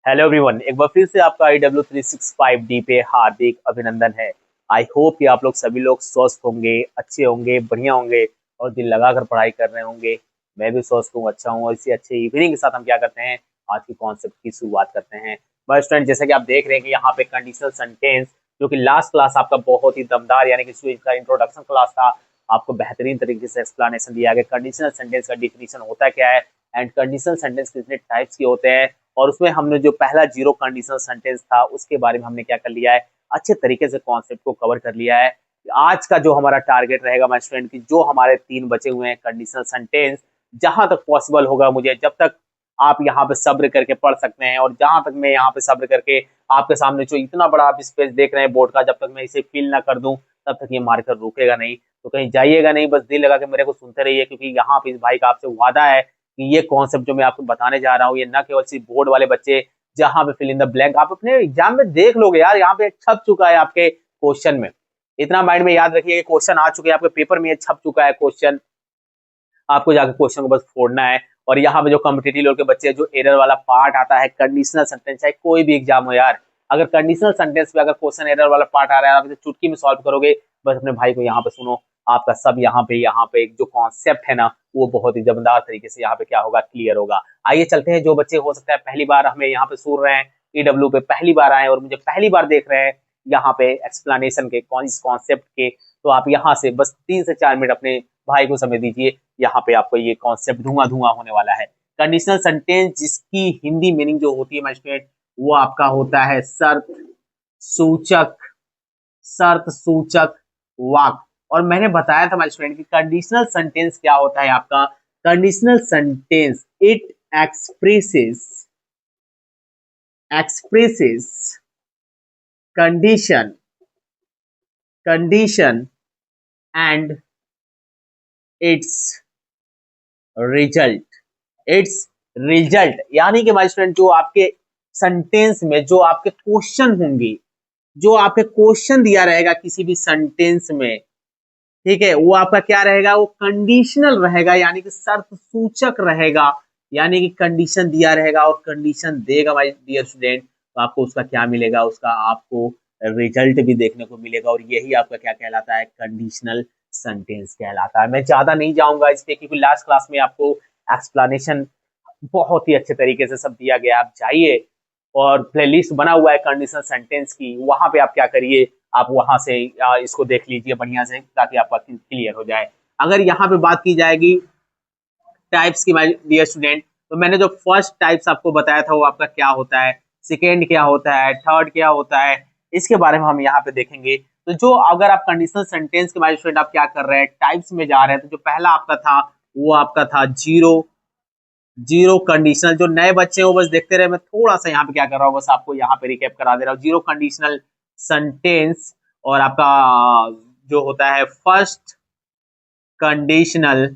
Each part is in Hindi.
हेलो एवरीवन, एक बार फिर से आपका IW365D पे हार्दिक अभिनंदन है। आई होप कि आप लोग सभी लोग स्वस्थ होंगे, अच्छे होंगे, बढ़िया होंगे और दिल लगाकर पढ़ाई कर रहे होंगे। मैं भी स्वस्थ हूँ, अच्छा हूँ और इसी अच्छे इवनिंग के साथ हम क्या करते हैं, आज की कॉन्सेप्ट की शुरुआत करते हैं। बस स्टूडेंट, जैसा कि आप देख रहे हैं कि यहाँ पे कंडीशनल सेंटेंस, जो कि लास्ट क्लास आपका बहुत ही दमदार यानी कि इसका इंट्रोडक्शन क्लास था, आपको बेहतरीन तरीके से एक्सप्लेनेशन दिया गया कंडीशनल सेंटेंस का डिफिनीशन होता क्या है एंड कंडीशनल सेंटेंस कितने टाइप्स के होते हैं। और उसमें हमने जो पहला जीरो कंडीशनल सेंटेंस था उसके बारे में हमने क्या कर लिया है, अच्छे तरीके से कॉन्सेप्ट को कवर कर लिया है। आज का जो हमारा टारगेट रहेगा माय स्टूडेंट की, जो हमारे 3 बचे हुए हैं कंडीशनल सेंटेंस, जहां तक पॉसिबल होगा मुझे, जब तक आप यहाँ पे सब्र करके पढ़ सकते हैं और जहां तक मैं यहाँ पे सब्र करके आपके सामने जो इतना बड़ा आप स्पेस देख रहे हैं बोर्ड का, जब तक मैं इसे फिल ना कर दूं तब तक ये मार्कर रुकेगा नहीं। तो कहीं जाइएगा नहीं, बस दिल लगा के मेरे को सुनते रहिए, क्योंकि यहाँ पे इस भाई का आपसे वादा है कि ये कॉन्सेप्ट जो मैं आपको बताने जा रहा हूँ, ये न केवल सिर्फ बोर्ड वाले बच्चे जहां पे फिल इन द ब्लैंक आप अपने एग्जाम में देख लोगे यार, यहाँ पे छप चुका है आपके क्वेश्चन में। इतना माइंड में याद रखिए, क्वेश्चन आ चुके हैं आपके पेपर में, ये छप चुका है क्वेश्चन। आपको जाकर क्वेश्चन को बस फोड़ना है। और यहाँ पे जो कॉम्पिटिटिव लेवल के बच्चे, जो एरर वाला पार्ट आता है कंडीशनल सेंटेंस, चाहे कोई भी एग्जाम हो यार, अगर कंडीशनल सेंटेंस पे अगर क्वेश्चन एरर वाला पार्ट आ रहा है, आप इसे चुटकी में सॉल्व करोगे। बस अपने भाई को यहाँ पे सुनो, आपका सब यहाँ पे जो कॉन्सेप्ट है ना, वो बहुत ही जबरदस्त तरीके से यहाँ पे क्या होगा, क्लियर होगा। आइए चलते हैं। जो बच्चे हो सकता है पहली बार हमें यहाँ पे सुन रहे हैं, ईडब्ल्यू पे पहली बार आए और मुझे पहली बार देख रहे हैं यहाँ पे एक्सप्लेनेशन के इस कॉन्सेप्ट के, तो आप यहाँ से बस 3 से 4 मिनट अपने भाई को समय दीजिए। यहाँ पे आपको ये कॉन्सेप्ट धुआं धुआं होने वाला है। कंडीशनल सेंटेंस जिसकी हिंदी मीनिंग जो होती है माय स्टूडेंट, वो आपका होता है सूचक शर्त सूचक वाक्य। और मैंने बताया था माय स्टूडेंट कि कंडीशनल सेंटेंस क्या होता है आपका। Conditional sentence it expresses expresses condition condition and it's result it's result. यानी कि माय स्टूडेंट, जो आपके सेंटेंस में जो आपके क्वेश्चन होंगे, जो आपके क्वेश्चन दिया रहेगा किसी भी सेंटेंस में, ठीक है, वो आपका क्या रहेगा, वो कंडीशनल रहेगा, यानी कि शर्त सूचक रहेगा। यानी कि कंडीशन दिया रहेगा और कंडीशन देगा माय डियर स्टूडेंट, तो आपको उसका क्या मिलेगा, उसका आपको रिजल्ट भी देखने को मिलेगा। और यही आपका क्या कहलाता है, कंडीशनल सेंटेंस कहलाता है। मैं ज्यादा नहीं जाऊंगा इस पे, क्योंकि लास्ट क्लास में आपको एक्सप्लेनेशन बहुत ही अच्छे तरीके से सब दिया गया। आप जाइए और प्लेलिस्ट बना हुआ है कंडीशनल सेंटेंस की, वहां पे आप क्या करिए, आप वहां से इसको देख लीजिए बढ़िया से, ताकि आपका क्लियर हो जाए। अगर यहाँ पे बात की जाएगी टाइप्स की माय डियर स्टूडेंट, तो मैंने जो फर्स्ट टाइप्स आपको बताया था वो आपका क्या होता है, सेकेंड क्या होता है, थर्ड क्या होता है, इसके बारे में हम यहाँ पे देखेंगे। तो जो अगर आप कंडीशनल सेंटेंस के माय स्टूडेंट आप क्या कर रहे हैं, टाइप्स में जा रहे हैं, तो जो पहला आपका था वो आपका था जीरो जीरो कंडीशनल। जो नए बच्चे हो बस देखते रहे, मैं थोड़ा सा यहाँ पे क्या कर रहा हूँ, बस आपको यहाँ पे रिकैप करा दे रहा हूँ। जीरो कंडीशनल सेंटेंस और आपका जो होता है कंडीशनल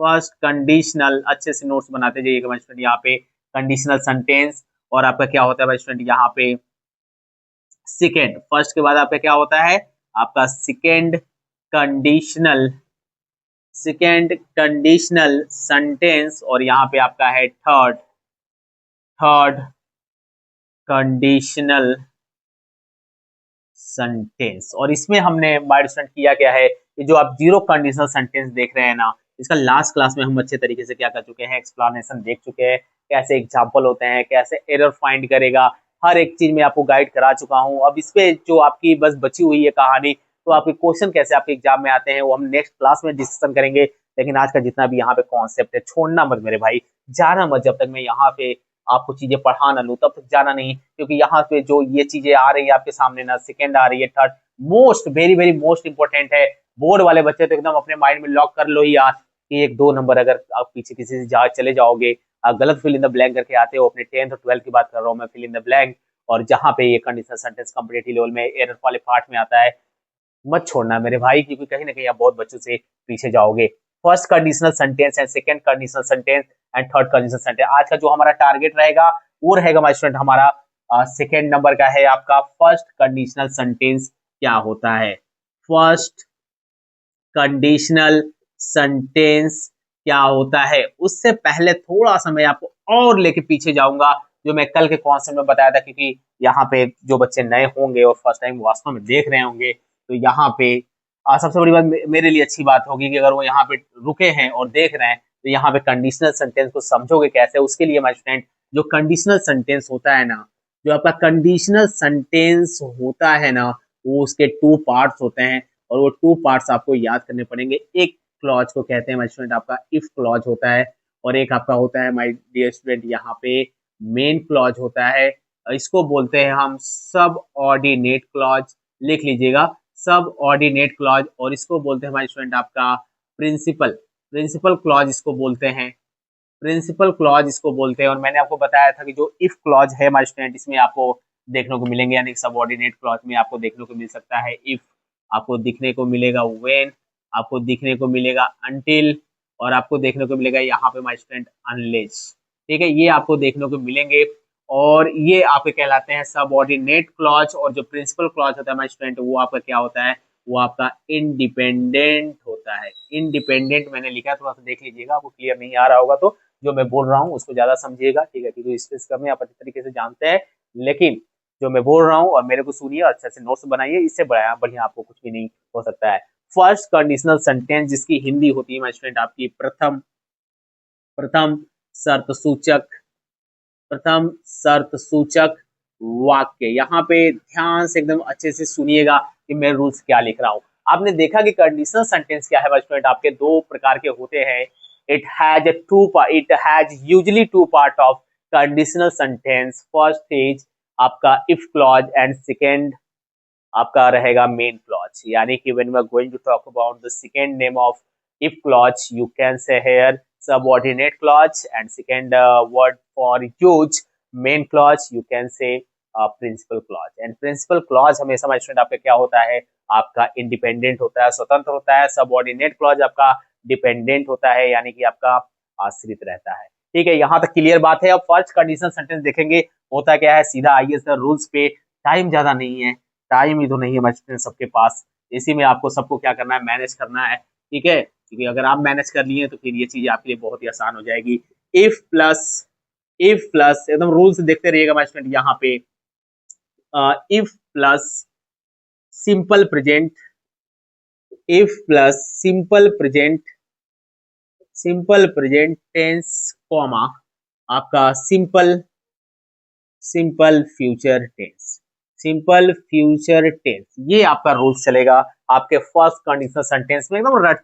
फर्स्ट कंडीशनल, अच्छे से नोट्स बनाते जाइएगा भाई स्टूडेंट। यहाँ पे कंडीशनल सेंटेंस और आपका क्या होता है भाई स्टूडेंट, यहाँ पे सेकेंड, फर्स्ट के बाद आपका क्या होता है, आपका कंडीशनल सेकेंड कंडीशनल सेंटेंस और यहाँ पे आपका है थर्ड कंडीशनल सेंटेंस। और इसमें हमने माय स्टूडेंट किया क्या है, कि जो आप जीरो कंडीशनल सेंटेंस देख रहे हैं ना, इसका लास्ट क्लास में हम अच्छे तरीके से क्या कर चुके हैं, एक्सप्लेनेशन देख चुके हैं, कैसे एग्जाम्पल होते हैं, कैसे एरर फाइंड करेगा, हर एक चीज में आपको गाइड करा चुका हूँ। अब इस पे जो आपकी बस बची हुई है कहानी, तो आपके क्वेश्चन कैसे आपके एग्जाम में आते हैं वो हम नेक्स्ट क्लास में डिस्कशन करेंगे। लेकिन आज का जितना भी यहाँ पे कॉन्सेप्ट है, छोड़ना मत मेरे भाई, जाना मत जब तक मैं यहाँ पे आपको चीजें पढ़ा ना लूं, तब तक जाना नहीं। क्योंकि यहाँ पे जो ये चीजें आ रही है आपके सामने ना, सेकेंड आ रही है, third most very very most important है। बोर्ड वाले बच्चे तो एकदम अपने माइंड में लॉक कर लो ही यार, कि 1-2 नंबर अगर आप पीछे किसी से चले जाओगे, गलत फिल इन द ब्लैंक करके आते हो, अपने 10th और 12th की बात कर रहा हूँ मैं, फिल इन द ब्लैंक, और जहां पे ये कंडीशनल सेंटेंस कॉम्पिटिटिव लेवल में एरर वाले पार्ट में आता है, मत छोड़ना मेरे भाई, क्योंकि कहीं ना कहीं आप बहुत बच्चों से पीछे जाओगे। First conditional sentence and second conditional sentence and third conditional sentence, आज का जो हमारा टारगेट रहेगा वो रहेगा माय स्टूडेंट, हमारा सेकंड नंबर का है आपका फर्स्ट कंडीशनल सेंटेंस क्या होता है। फर्स्ट कंडीशनल सेंटेंस क्या होता है, उससे पहले थोड़ा सा मैं आपको और लेके पीछे जाऊंगा। जो मैं कल के कॉन्सेप्ट में बताया था, क्योंकि यहाँ पे जो बच्चे नए होंगे और फर्स्ट टाइम वास्तव में देख रहे होंगे, तो यहाँ पे सबसे बड़ी बात मेरे लिए अच्छी बात होगी कि अगर वो यहाँ पे रुके हैं और देख रहे हैं, तो यहाँ पे कंडीशनल सेंटेंस को समझोगे कैसे। उसके लिए माय स्टूडेंट, जो कंडीशनल सेंटेंस होता है ना, जो आपका कंडीशनल सेंटेंस होता है ना, वो उसके टू पार्ट्स होते हैं, और वो टू पार्ट्स आपको याद करने पड़ेंगे। एक क्लॉज को कहते हैं माय स्टूडेंट आपका इफ क्लॉज होता है, और एक आपका होता है माय डियर स्टूडेंट यहाँ पे मेन क्लॉज होता है। इसको बोलते हैं हम सब ऑर्डिनेट क्लॉज, लिख लीजिएगा, सब ऑर्डिनेट क्लॉज। और इसको बोलते हैं हमारे स्टूडेंट आपका प्रिंसिपल प्रिंसिपल क्लॉज इसको बोलते हैं, प्रिंसिपल क्लॉज इसको बोलते हैं। और मैंने आपको बताया था कि जो इफ क्लॉज है हमारे स्टूडेंट, इसमें आपको देखने को मिलेंगे, यानी सबऑर्डिनेट क्लॉज में आपको देखने को मिल सकता है इफ, आपको दिखने को मिलेगा व्हेन, आपको दिखने को मिलेगा अनटिल, और आपको देखने को मिलेगा यहाँ पे हमारे स्टूडेंट अनलेस। ठीक है, ये आपको देखने को मिलेंगे, और ये आपके कहलाते हैं सबऑर्डिनेट क्लॉज। और जो प्रिंसिपल क्लॉज होता है हमारे स्टूडेंट, वो आपका क्या होता है, वो आपका इंडिपेंडेंट होता है। इंडिपेंडेंट मैंने लिखा है, थोड़ा सा देख लीजिएगा, आपको क्लियर नहीं आ रहा होगा तो जो मैं बोल रहा हूँ उसको ज्यादा समझिएगा, ठीक है, क्योंकि स्पेस कम है, आप अच्छे तरीके से जानते हैं, लेकिन जो मैं बोल रहा हूँ और मेरे को सुनिए, अच्छे से नोट्स बनाइए, इससे बढ़िया आपको कुछ भी नहीं हो सकता है। फर्स्ट कंडीशनल सेंटेंस, जिसकी हिंदी होती है माय स्टूडेंट आपकी प्रथम प्रथम शर्त सूचक प्रथम शर्त सूचक वाक्य। यहाँ पे ध्यान से एकदम अच्छे से सुनिएगा कि मैं रूल्स क्या लिख रहा हूँ। आपने देखा कि कंडीशनल सेंटेंस क्या है स्टूडेंट, आपके दो प्रकार के होते हैं। It has usually two part of conditional sentence. First is आपका इफ क्लॉज एंड सेकेंड आपका रहेगा मेन क्लॉज। यानी कि when we are going to talk about the second name of if clause, you can say here subordinate clause, and second word for use main clause, you can say principal clause। and principal clause हमेशा my student आपका क्या होता है, आपका इंडिपेंडेंट होता है, स्वतंत्र होता है। सबऑर्डिनेट क्लॉज आपका डिपेंडेंट होता है, यानी कि आपका आश्रित रहता है। ठीक है, यहाँ तक क्लियर बात है। अब फर्स्ट कंडीशनल सेंटेंस देखेंगे, होता क्या है, सीधा आइए सर रूल्स पे। टाइम ज्यादा नहीं है, टाइम ही तो नहीं है my student सबके पास, इसी में आपको सबको क्या करना है, मैनेज करना है। ठीक है, क्योंकि अगर आप मैनेज कर लिए तो फिर ये चीज आपके लिए बहुत ही आसान हो जाएगी। इफ प्लस एकदम रूल से देखते रहिएगा माय स्टूडेंट, यहाँ पे if plus simple present, if plus simple present tense comma आपका सिंपल फ्यूचर टेंस, ये आपका रूल्स चलेगा आपके फर्स्ट कंडीशनल सेंटेंस में। एकदम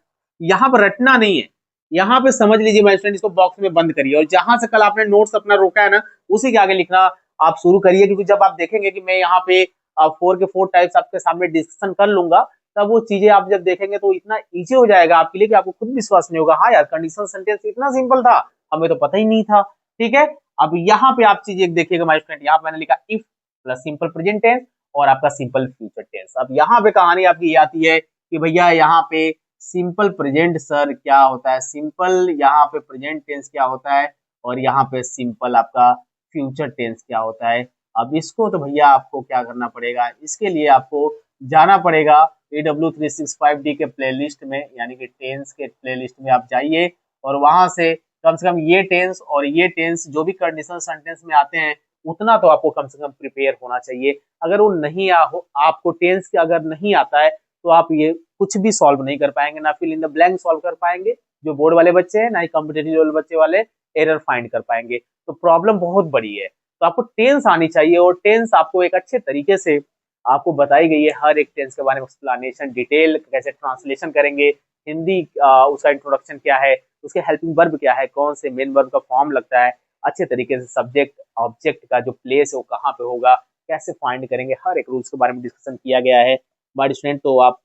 यहाँ पर रटना नहीं है, यहाँ पे समझ लीजिए माय स्टूडेंट, इसको बॉक्स में बंद करिए, और जहां से कल आपने नोट्स अपना रोका है ना, उसी के आगे लिखना आप शुरू करिए। क्योंकि जब आप देखेंगे कि मैं यहाँ पे 4 के 4 टाइप्स आपके सामने डिस्कशन कर लूंगा, तब वो चीजें आप जब देखेंगे तो इतना इजी हो जाएगा आपके लिए कि आपको खुद विश्वास नहीं होगा, हाँ यार कंडीशनल सेंटेंस इतना सिंपल था, हमें तो पता ही नहीं था। ठीक है, अब यहाँ पे आप चीज एक देखिएगा माय स्टूडेंट, यहाँ पे मैंने लिखा if plus simple present tense और आपका सिंपल फ्यूचर टेंस। अब यहाँ पे कहानी आपकी ये आती है कि भैया यहाँ पे सिंपल प्रेजेंट सर क्या होता है, सिंपल यहाँ पे प्रेजेंट टेंस क्या होता है, और यहाँ पे सिंपल आपका फ्यूचर टेंस क्या होता है। अब इसको तो भैया आपको क्या करना पड़ेगा, इसके लिए आपको जाना पड़ेगा AW365D के प्लेलिस्ट में, यानी कि टेंस के प्लेलिस्ट में आप जाइए, और वहां से कम ये टेंस और ये टेंस जो भी कंडीशनल सेंटेंस में आते हैं, उतना तो आपको कम से कम प्रिपेयर होना चाहिए। अगर वो नहीं आपको टेंस के अगर नहीं आता है, तो आप ये कुछ भी सॉल्व नहीं कर पाएंगे, ना fill in the blank solve कर पाएंगे जो बोर्ड वाले बच्चे हैं, ना ही कॉम्पिटेटिव लेवल बच्चे वाले एरर फाइंड कर पाएंगे। तो प्रॉब्लम बहुत बड़ी है। तो आपको टेंस आनी चाहिए, और टेंस आपको एक अच्छे तरीके से आपको बताई गई है, हर एक टेंस के बारे में एक्सप्लेनेशन डिटेल, कैसे ट्रांसलेशन करेंगे, हिंदी उसका इंट्रोडक्शन क्या है, उसके हेल्पिंग वर्ब क्या है, कौन से मेन वर्ब का फॉर्म लगता है, अच्छे तरीके से सब्जेक्ट ऑब्जेक्ट का जो प्लेस है वो कहाँ पे होगा, कैसे फाइंड करेंगे, हर एक रूल्स के बारे में डिस्कशन किया गया है हमारे स्टूडेंट। तो आप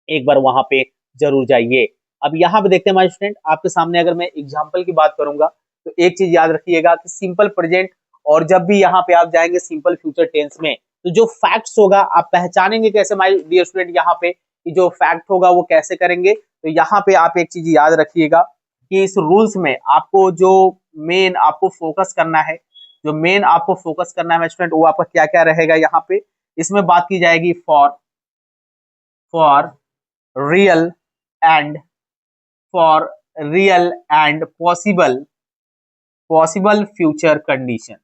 एक बार वहां पे जरूर जाइए। अब यहाँ पे देखते हैं हमारे स्टूडेंट, आपके सामने अगर मैं एग्जाम्पल की बात करूंगा, तो एक चीज याद रखिएगा कि सिंपल प्रेजेंट, और जब भी यहाँ पे आप जाएंगे सिंपल फ्यूचर टेंस में, तो जो फैक्ट्स होगा आप पहचानेंगे कैसे माय डियर स्टूडेंट, यहाँ पे कि जो फैक्ट होगा वो कैसे करेंगे। तो यहाँ पे आप एक चीज याद रखिएगा कि इस रूल्स में आपको जो मेन आपको फोकस करना है, जो मेन आपको फोकस करना है स्टूडेंट, वो आपका क्या क्या रहेगा। यहाँ पे इसमें बात की जाएगी for real and possible future condition.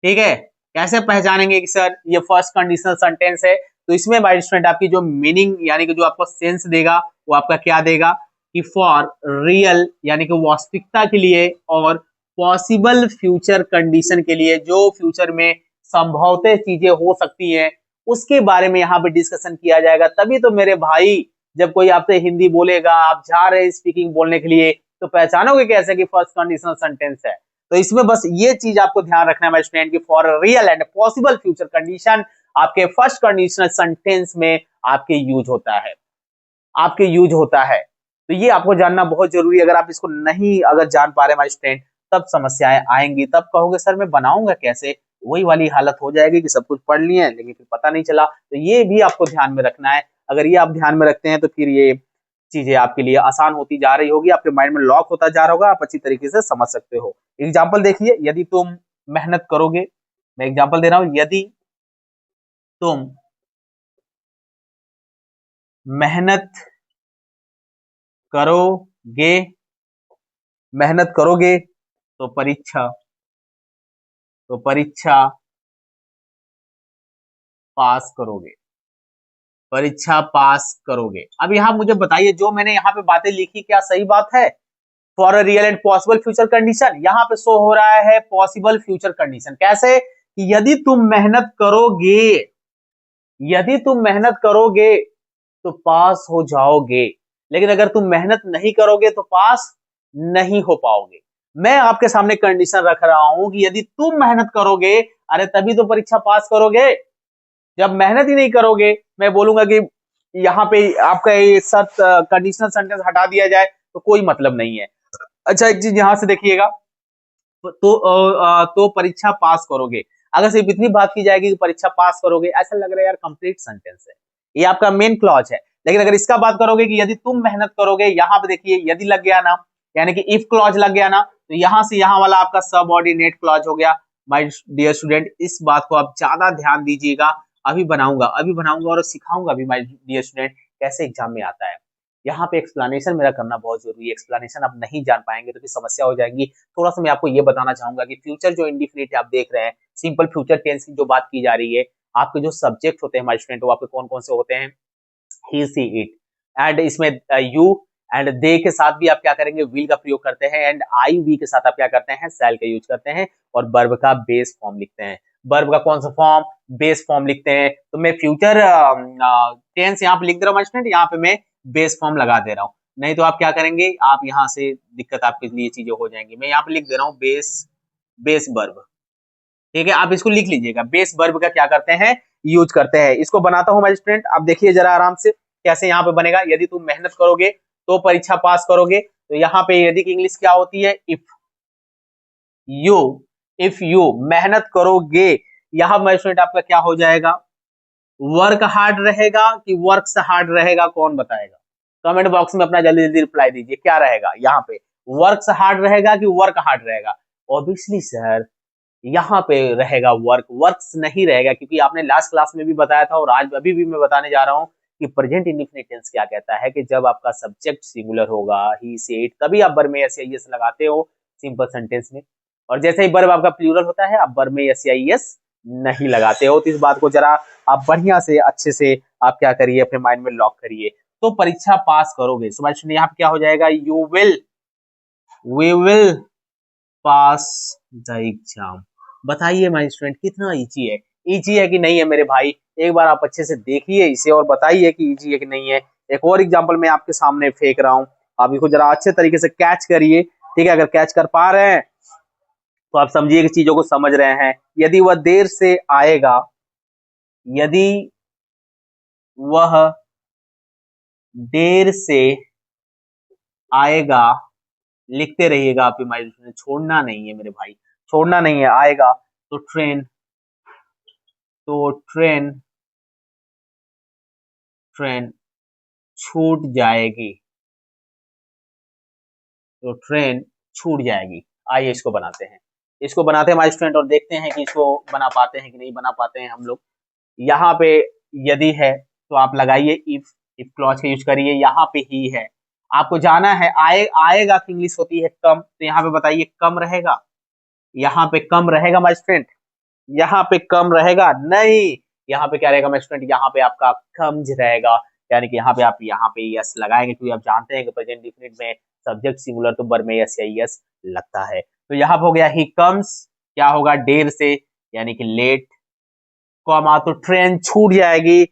ठीक है, कैसे पहचानेंगे कि सर ये फर्स्ट कंडीशनल सेंटेंस है? तो इसमें माय स्टूडेंट आपकी जो मीनिंग यानी कि जो आपको सेंस देगा वो आपका क्या देगा कि फॉर रियल यानी कि वास्तविकता के लिए और पॉसिबल फ्यूचर कंडीशन के लिए, जो फ्यूचर में संभवतः चीजें हो सकती हैं उसके बारे में यहाँ पे डिस्कशन किया जाएगा। तभी तो मेरे भाई जब कोई आपसे हिंदी बोलेगा, आप जा रहे हैं स्पीकिंग बोलने के लिए, तो पहचानोगे कैसे कि फर्स्ट कंडीशनल सेंटेंस है? तो इसमें बस ये चीज आपको ध्यान रखना है माय स्टूडेंट की for real and possible future condition आपके फर्स्ट कंडीशनल सेंटेंस में आपके यूज होता है, आपके यूज होता है। तो ये आपको जानना बहुत जरूरी है। अगर आप इसको नहीं अगर जान पा रहे माय स्टूडेंट, तब समस्याएं आएंगी, तब कहोगे सर मैं बनाऊंगा कैसे? वही वाली हालत हो जाएगी कि सब कुछ पढ़ लिए लेकिन फिर पता नहीं चला। तो ये भी आपको ध्यान में रखना है। अगर ये आप ध्यान में रखते हैं तो फिर ये चीजें आपके लिए आसान होती जा रही होगी, आपके माइंड में लॉक होता जा रहा होगा, आप अच्छी तरीके से समझ सकते हो। एग्जाम्पल देखिए, यदि तुम मेहनत करोगे, मैं एग्जाम्पल दे रहा हूं, यदि तुम मेहनत करोगे, मेहनत करोगे तो परीक्षा पास करोगे, परीक्षा पास करोगे। अब यहाँ मुझे बताइए, जो मैंने यहाँ पे बातें लिखी क्या सही बात है? For a real and possible future condition, यहाँ पे शो हो रहा है पॉसिबल फ्यूचर कंडीशन। कैसे कि यदि तुम मेहनत करोगे, यदि तुम मेहनत करोगे तो पास हो जाओगे, लेकिन अगर तुम मेहनत नहीं करोगे तो पास नहीं हो पाओगे। मैं आपके सामने कंडीशन रख रहा हूं कि यदि तुम मेहनत करोगे, अरे तभी तो परीक्षा पास करोगे। जब मेहनत ही नहीं करोगे, मैं बोलूंगा कि यहाँ पे आपका ये शर्त कंडीशनल सेंटेंस हटा दिया जाए तो कोई मतलब नहीं है। अच्छा एक चीज यहाँ से देखिएगा, तो परीक्षा पास करोगे, अगर सिर्फ इतनी बात की जाएगी कि परीक्षा पास करोगे, ऐसा लग रहा है यार कंप्लीट सेंटेंस है, ये आपका मेन क्लॉज है। लेकिन अगर इसका बात करोगे कि यदि तुम मेहनत करोगे, यहाँ पे देखिए यदि लग गया ना, यानी कि इफ क्लॉज लग गया ना, तो यहाँ से यहाँ वाला आपका सबऑर्डिनेट क्लॉज हो गया। माय डियर स्टूडेंट, इस बात को आप ज्यादा ध्यान दीजिएगा। अभी बनाऊंगा और सिखाऊंगा भी माय डियर स्टूडेंट कैसे एग्जाम में आता है। यहाँ पे एक्सप्लेनेशन मेरा करना बहुत जरूरी है, एक्सप्लेनेशन आप नहीं जान पाएंगे तो फिर समस्या हो जाएगी। थोड़ा सा मैं आपको ये बताना चाहूंगा कि फ्यूचर जो इंडिफिनिट आप देख रहे हैं, सिंपल फ्यूचर टेंस की जो बात की जा रही है, आपके जो सब्जेक्ट होते हैं माय स्टूडेंट, वो आपके कौन कौन से होते हैं? ही सी इट, एंड इसमें यू एंड दे के साथ भी आप क्या करेंगे? विल का प्रयोग करते हैं, एंड आई वी के साथ आप क्या करते हैं? शैल का यूज करते हैं, और वर्ब का बेस फॉर्म लिखते हैं। वर्ब का कौन सा फॉर्म? बेस फॉर्म लिखते हैं। तो मैं फ्यूचर टेंस यहाँ पे लिख दे रहा हूँ माय स्टूडेंट, यहाँ पे मैं बेस फॉर्म लगा दे रहा हूँ। नहीं तो आप क्या करेंगे, आप यहाँ से दिक्कत आपके लिए चीजें हो जाएंगी। मैं यहाँ पे लिख दे रहा हूँ बेस, बेस वर्ब। ठीक है, आप इसको लिख लीजिएगा, बेस वर्ब का क्या करते हैं? यूज करते हैं। इसको बनाता हूं माय स्टूडेंट, आप देखिए जरा आराम से कैसे यहाँ पे बनेगा। यदि तुम मेहनत करोगे तो परीक्षा पास करोगे, तो यहाँ पे यदि की इंग्लिश क्या होती है? यू इफ यू मेहनत करोगे, यहाँ माय स्टूडेंट आपका क्या हो जाएगा? वर्क हार्ड रहेगा कि वर्क्स हार्ड रहेगा? कौन बताएगा? कमेंट बॉक्स में अपना जल्दी जल्दी रिप्लाई दीजिए, क्या रहेगा यहाँ पे? वर्क्स हार्ड रहेगा कि वर्क हार्ड रहेगा? ऑब्वियसली सर यहाँ पे रहेगा वर्क, वर्क्स नहीं रहेगा, क्योंकि आपने लास्ट क्लास में भी बताया था और आज अभी भी मैं बताने जा रहा हूँ कि प्रेजेंट इंडेफिनिट टेंस क्या कहता है कि जब आपका सब्जेक्ट सिंगुलर होगा, ही से इट, तभी आप वर्ब में एस आई एस लगाते हो सिंपल सेंटेंस में। और जैसे ही वर्ब आपका प्लूरल होता है, आप वर्ब में एस आई एस नहीं लगाते हो। तो इस बात को जरा आप बढ़िया से अच्छे से आप क्या करिए, अपने माइंड में लॉक करिए। तो परीक्षा पास करोगे, सो यहाँ पे क्या हो जाएगा? You will, we will pass the exam. बताइए माय स्टूडेंट कितना इजी है? इजी है कि नहीं है मेरे भाई? एक बार आप अच्छे से देखिए इसे और बताइए कि इजी है कि नहीं है। एक और एग्जांपल मैं आपके सामने फेंक रहा हूं, आप इसको जरा अच्छे तरीके से कैच करिए। ठीक है, अगर कैच कर पा रहे हैं तो आप समझिए कि चीजों को समझ रहे हैं। यदि वह देर से आएगा, यदि वह देर से आएगा, लिखते रहिएगा आप माय स्टूडेंट, छोड़ना नहीं है मेरे भाई, छोड़ना नहीं है। आएगा तो ट्रेन, तो ट्रेन ट्रेन छूट जाएगी, तो ट्रेन छूट जाएगी। आइए इसको बनाते हैं, इसको बनाते हैं हमारे स्टूडेंट और देखते हैं कि इसको बना पाते हैं कि नहीं बना पाते हैं हम लोग। यहाँ पे यदि है तो आप लगाइए इफ क्लॉज का यूज करिए। यहाँ पे ही है, आपको जाना है। आएगा की इंग्लिश होती है कम, तो यहाँ पे बताइए कम रहेगा, यहाँ पे कम रहेगा माय स्टूडेंट। यहाँ पे कम रहेगा नहीं, यहाँ पे क्या रहेगा मेरे स्टूडेंट, यहाँ पे आपका कम्ज रहेगा। यानी कि यहाँ पे यस लगाएंगे, क्योंकि आप जानते हैं कि प्रेजेंट डिफिनिट में सब्जेक्ट सिंगुलर तो वर्ब में यस या यस लगता है। तो यहाँ पे हो गया ही कम्स, क्या होगा देर से, यानी कि लेट, कॉमा तो ट्रेन छूट जाएगी,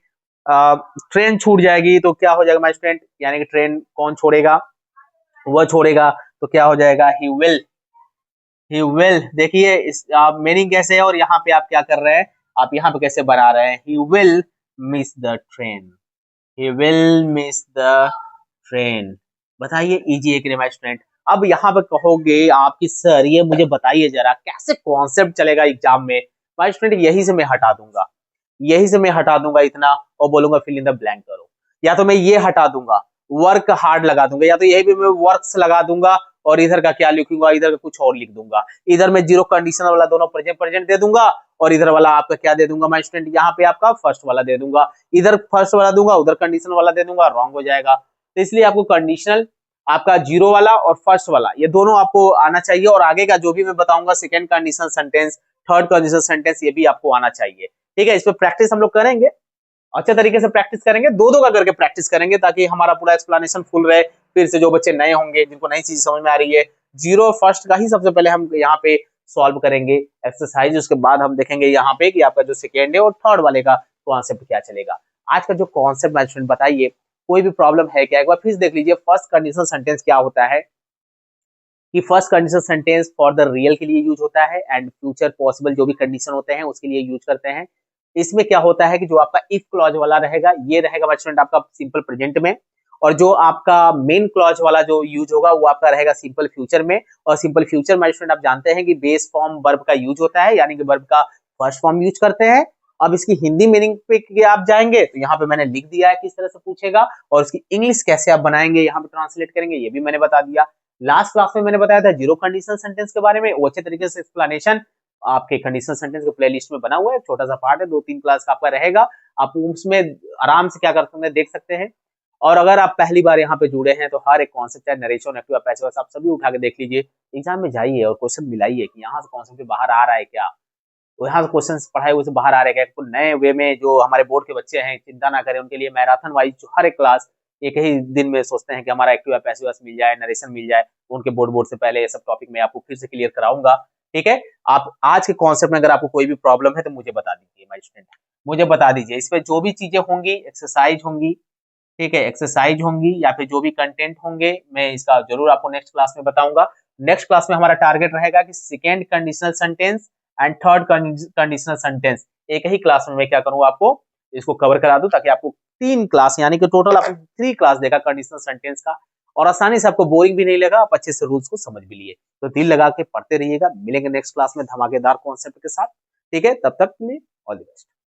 ट्रेन छूट जाएगी तो क्या हो जाएगा माय स्टूडेंट, यानी कि ट्रेन कौन छोड़ेगा, वह छोड़ेगा, तो क्या हो जाएगा ही विल। देखिए इस मीनिंग कैसे है, और यहाँ पे आप क्या कर रहे हैं, आप यहाँ पे कैसे बना रहे हैं, he will miss the train, he will miss the train. बताइए इजी है कि नहीं माय स्टूडेंट। अब यहाँ पे कहोगे आप कि सर ये मुझे बताइए जरा कैसे कॉन्सेप्ट चलेगा एग्जाम में। माय स्टूडेंट यही से मैं हटा दूंगा, यही से मैं हटा दूंगा इतना, और बोलूंगा फिल इन द ब्लैंक करो। या तो मैं ये हटा दूंगा, वर्क हार्ड लगा दूंगा, या तो यही पे मैं वर्क्स लगा दूंगा और इधर का क्या लिखूंगा, इधर का कुछ और लिख दूंगा। इधर मैं जीरो कंडीशन वाला दोनों प्रेजेंट प्रेजेंट दे दूंगा, और इधर वाला आपका क्या दे दूंगा माय स्टूडेंट, यहाँ पे आपका फर्स्ट वाला दे दूंगा। इधर फर्स्ट वाला दूंगा, उधर कंडीशन वाला दे दूंगा, रॉन्ग हो जाएगा। तो इसलिए आपको कंडीशनल, आपका जीरो वाला और फर्स्ट वाला ये दोनों आपको आना चाहिए, और आगे का जो भी मैं बताऊंगा second conditional sentence, third conditional sentence, ये भी आपको आना चाहिए। ठीक है, इस पर प्रैक्टिस हम लोग करेंगे, अच्छे तरीके से प्रैक्टिस करेंगे, दो दो का करके प्रैक्टिस करेंगे, ताकि हमारा पूरा एक्सप्लेनेशन फुल रहे। फिर से जो बच्चे नए होंगे, जिनको नई चीज समझ में आ रही है, जीरो फर्स्ट का ही सबसे पहले हम यहाँ पे सॉल्व करेंगे एक्सरसाइज, उसके बाद हम देखेंगे यहाँ पे कि आपका जो सेकेंड है और थर्ड वाले का कॉन्सेप्ट क्या चलेगा। आज का जो कॉन्सेप्ट मैनेजमेंट बताइए, कोई भी प्रॉब्लम है क्या, एक बार फिर देख लीजिए। फर्स्ट कंडीशन सेंटेंस क्या होता है कि first condition sentence for the real के लिए यूज होता है, एंड फ्यूचर पॉसिबल जो भी कंडीशन होते हैं उसके लिए यूज करते हैं। इसमें क्या होता है कि जो आपका इफ क्लॉज वाला रहेगा, ये रहेगा स्टूडेंट आपका सिंपल प्रेजेंट में, और जो आपका मेन क्लॉज वाला जो यूज होगा वो आपका रहेगा सिंपल फ्यूचर में। और सिंपल फ्यूचर में स्टूडेंट आप जानते हैं कि बेस फॉर्म वर्ब का यूज होता है, यानी कि वर्ब का फर्स्ट फॉर्म यूज करते हैं। अब इसकी हिंदी मीनिंग पे आप जाएंगे तो यहाँ पे मैंने लिख दिया है किस तरह से पूछेगा, और इसकी इंग्लिश कैसे आप बनाएंगे, यहाँ पे ट्रांसलेट करेंगे, ये भी मैंने बता दिया। लास्ट क्लास में मैंने बताया था जीरो कंडीशन सेंटेंस के बारे में, वो अच्छे तरीके से एक्सप्लेनेशन आपके कंडीशन सेंटेंस के प्लेलिस्ट में बना हुआ है, छोटा सा पार्ट है, 2-3 क्लास का आपका रहेगा, आप उसमें आराम से क्या कर सकते हैं देख सकते हैं। और अगर आप पहली बार यहाँ पे जुड़े हैं तो हर एक कॉन्सेप्ट चाहे नरेशन एक्टिव पैसिव आप सभी उठा के देख लीजिए, एग्जाम में जाइए और क्वेश्चन मिलाइए कि यहाँ से कॉन्सेप्ट बाहर आ रहा है क्या, तो यहाँ से क्वेश्चन पढ़ाए हुए से बाहर आ रहे हैं क्या। नए वे में जो हमारे बोर्ड के बच्चे हैं चिंता ना करें, उनके लिए मैराथन वाइज हर एक क्लास एक ही दिन में सोचते हैं कि हमारा एक्टिव पैसिव मिल जाए, नरेशन मिल जाए, उनके बोर्ड से पहले ये सब टॉपिक मैं आपको फिर से क्लियर कराऊंगा। ठीक है, आप आज के कॉन्सेप्ट में अगर आपको कोई भी प्रॉब्लम है तो मुझे बता दीजिए माय स्टूडेंट, मुझे बता दीजिए। इसमें जो भी चीजें होंगी एक्सरसाइज होंगी, ठीक है, एक्सरसाइज होंगी या फिर जो भी कंटेंट होंगे मैं इसका जरूर आपको नेक्स्ट क्लास में बताऊंगा। नेक्स्ट क्लास में हमारा टारगेट रहेगा कि second conditional sentence and third conditional sentence एक ही क्लास में मैं क्या करूँ आपको इसको कवर करा दूं, ताकि आपको 3 क्लास यानी कि टोटल आपको 3 क्लास देगा कंडीशनल सेंटेंस का, और आसानी से आपको बोरिंग भी नहीं लगा, आप अच्छे से रूल्स को समझ भी लिए। तो दिल लगा के पढ़ते रहिएगा, मिलेंगे नेक्स्ट क्लास में धमाकेदार कॉन्सेप्ट के साथ। ठीक है, तब तक के लिए ऑल द बेस्ट।